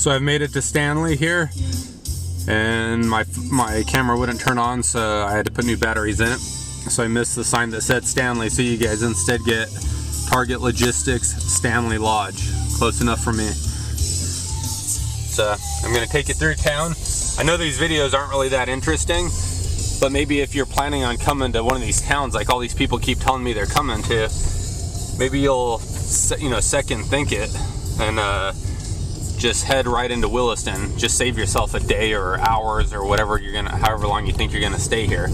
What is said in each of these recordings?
So I've made it to Stanley here, and my camera wouldn't turn on, so I had to put new batteries in it. So I missed the sign that said Stanley, so you guys instead get Target Logistics Stanley Lodge. Close enough for me. So I'm gonna take you through town. I know these videos aren't really that interesting, but maybe if you're planning on coming to one of these towns, like all these people keep telling me they're coming to, maybe you'll, second think it and just head right into Williston. Just save yourself a day or hours or whatever you're gonna, however long you think you're gonna stay here.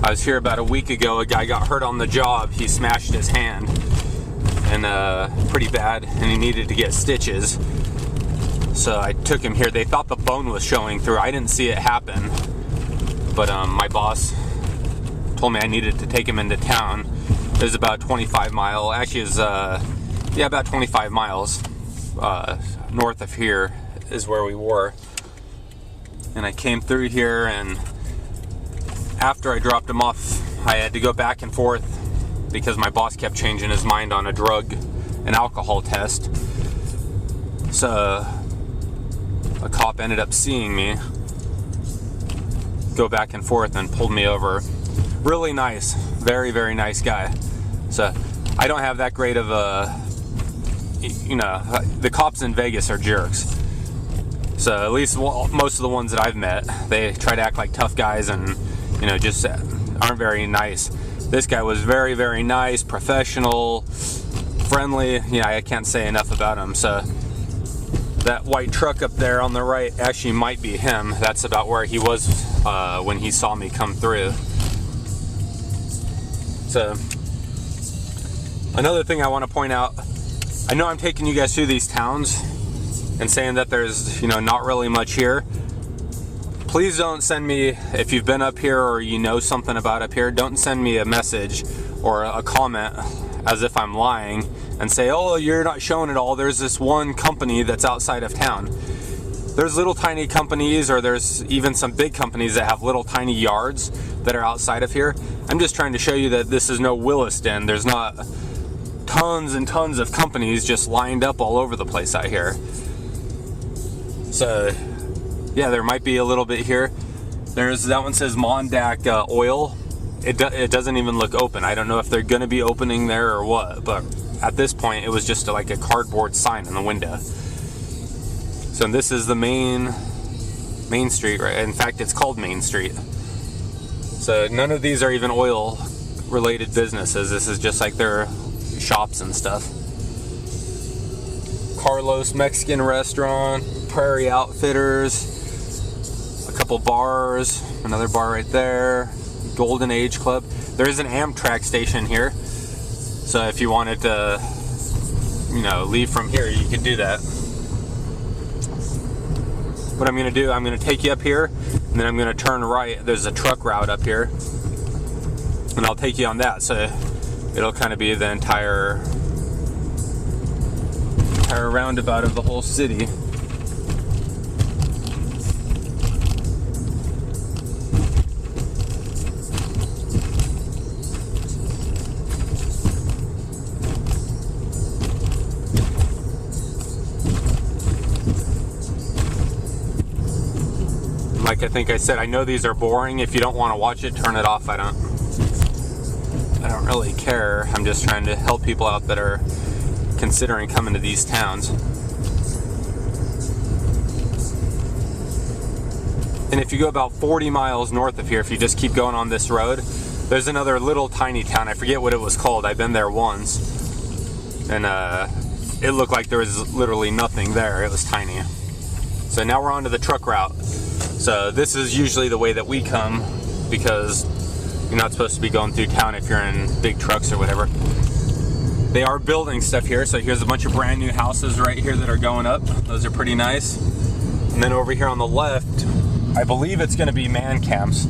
I was here about a week ago. A guy got hurt on the job. He smashed his hand, and pretty bad, and he needed to get stitches. So I took him here. They thought the bone was showing through. I didn't see it happen, but my boss told me I needed to take him into town. It was about 25 miles. Actually, it was about 25 miles north of here is where we were. And I came through here, and after I dropped him off, I had to go back and forth because my boss kept changing his mind on a drug and alcohol test. So a cop ended up seeing me go back and forth and pulled me over. Really nice, very, very nice guy. So I don't have that great of a, the cops in Vegas are jerks. So at least most of the ones that I've met, they try to act like tough guys and, just aren't very nice. This guy was very, very nice, professional, friendly. I can't say enough about him. So that white truck up there on the right actually might be him. That's about where he was when he saw me come through. So another thing I want to point out, I know I'm taking you guys through these towns and saying that there's not really much here. Please don't send me, if you've been up here or you know something about up here, don't send me a message or a comment as if I'm lying and say, oh, you're not showing it all. There's this one company that's outside of town. There's little tiny companies, or there's even some big companies that have little tiny yards that are outside of here. I'm just trying to show you that this is no Williston. There's not tons and tons of companies just lined up all over the place out here. So yeah, there might be a little bit here. There's, that one says Mondak Oil. It doesn't even look open. I don't know if they're gonna be opening there or what, but at this point it was just like a cardboard sign in the window. So this is the main street, right? In fact, it's called Main Street. So none of these are even oil related businesses. This is just like their shops and stuff. Carlos Mexican Restaurant, Prairie Outfitters, a couple bars, another bar right there, Golden Age Club. There is an Amtrak station here, so if you wanted to, leave from here, you could do that. What I'm going to do, I'm going to take you up here, and then I'm going to turn right. There's a truck route up here, and I'll take you on that, so it'll kind of be the entire roundabout of the whole city. Like I think I said, I know these are boring. If you don't want to watch it, turn it off. I don't really care. I'm just trying to help people out that are considering coming to these towns. And if you go about 40 miles north of here, if you just keep going on this road, there's another little tiny town. I forget what it was called. I've been there once, and it looked like there was literally nothing there. It was tiny. So now we're on to the truck route. So this is usually the way that we come, because you're not supposed to be going through town if you're in big trucks or whatever. They are building stuff here, so here's a bunch of brand new houses right here that are going up. Those are pretty nice. And then over here on the left, I believe it's going to be man camps.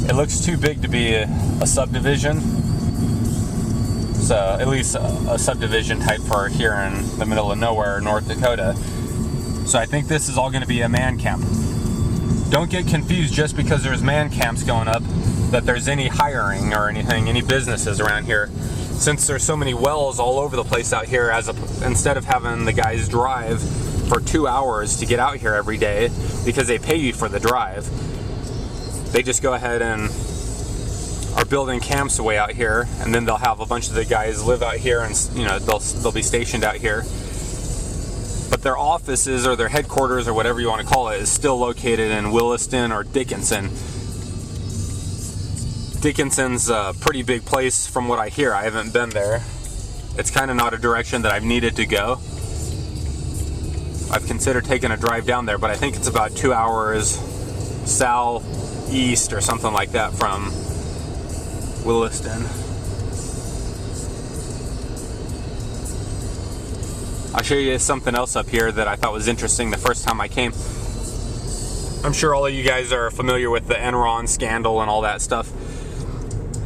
It looks too big to be a subdivision. So at least a subdivision type for here in the middle of nowhere, North Dakota. So I think this is all going to be a man camp. Don't get confused just because there's man camps going up that there's any hiring or anything, any businesses around here. since there's so many wells all over the place out here, instead of having the guys drive for 2 hours to get out here every day because they pay you for the drive, they just go ahead and are building camps away out here, and then they'll have a bunch of the guys live out here, and you know, they'll be stationed out here. But their offices or their headquarters or whatever you want to call it is still located in Williston or Dickinson. Dickinson's a pretty big place from what I hear. I haven't been there. It's kind of not a direction that I've needed to go. I've considered taking a drive down there, but I think it's about 2 hours southeast or something like that from Williston. I'll show you something else up here that I thought was interesting the first time I came. I'm sure all of you guys are familiar with the Enron scandal and all that stuff,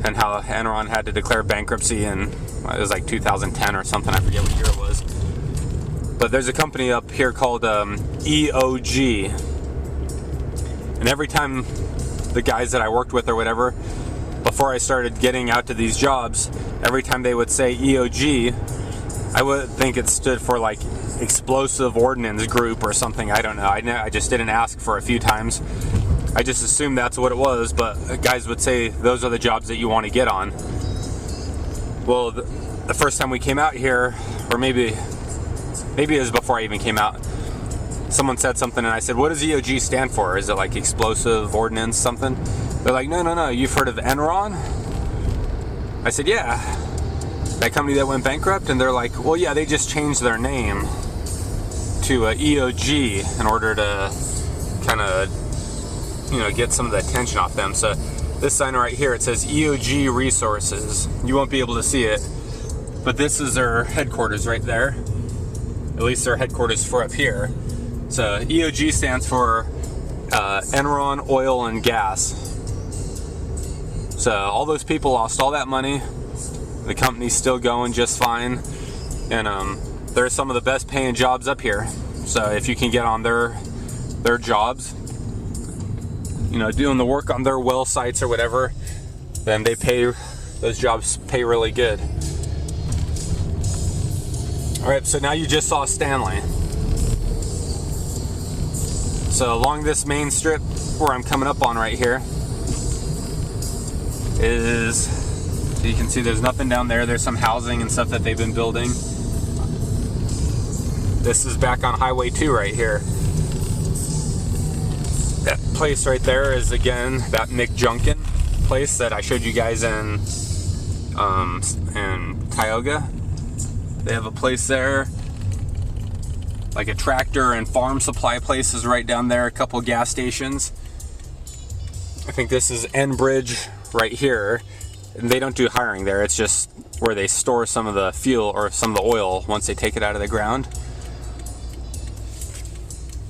and how Enron had to declare bankruptcy in, it was like 2010 or something, I forget what year it was. But there's a company up here called EOG, and every time the guys that I worked with or whatever, before I started getting out to these jobs, every time they would say EOG, I would think it stood for like Explosive Ordnance Group or something. I don't know. I just didn't ask for a few times. I just assumed that's what it was, but guys would say those are the jobs that you want to get on. Well, the first time we came out here, or maybe it was before I even came out, someone said something and I said, what does EOG stand for? Is it like Explosive Ordnance something? They're like, no, you've heard of Enron? I said, yeah. That company that went bankrupt? And they're like, well, yeah, they just changed their name to EOG in order to kind of, you know, get some of the attention off them. So this sign right here, it says EOG Resources. You won't be able to see it, but this is their headquarters right there. At least their headquarters for up here. So EOG stands for Enron Oil and Gas. So all those people lost all that money. The company's still going just fine, and there's some of the best paying jobs up here. So if you can get on their jobs, you know, doing the work on their well sites or whatever, then those jobs pay really good. All right, so now you just saw Stanley. So along this main strip where I'm coming up on right here is, so you can see there's nothing down there. There's some housing and stuff that they've been building. This is back on Highway 2 right here. That place right there is, again, that McJunkin place that I showed you guys in Tioga. They have a place there, like a tractor and farm supply place is right down there, a couple gas stations. I think this is Enbridge right here. And they don't do hiring there, it's just where they store some of the fuel or some of the oil once they take it out of the ground.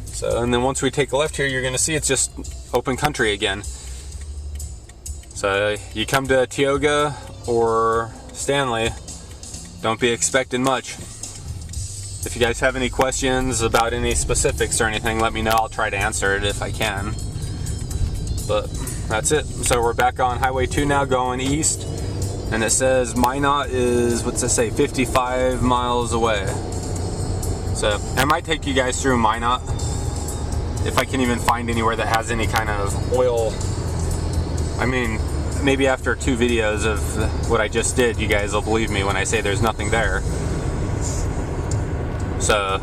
So, and then once we take a left here, you're gonna see it's just open country again. So you come to Tioga or Stanley, don't be expecting much. If you guys have any questions about any specifics or anything, let me know. I'll try to answer it if I can. But that's it. So we're back on Highway 2 now, going east, and it says Minot is, what's it say, 55 miles away. So I might take you guys through Minot if I can even find anywhere that has any kind of oil. I mean, maybe after 2 videos of what I just did, you guys will believe me when I say there's nothing there. So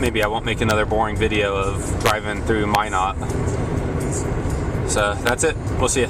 maybe I won't make another boring video of driving through Minot. So that's it. We'll see you.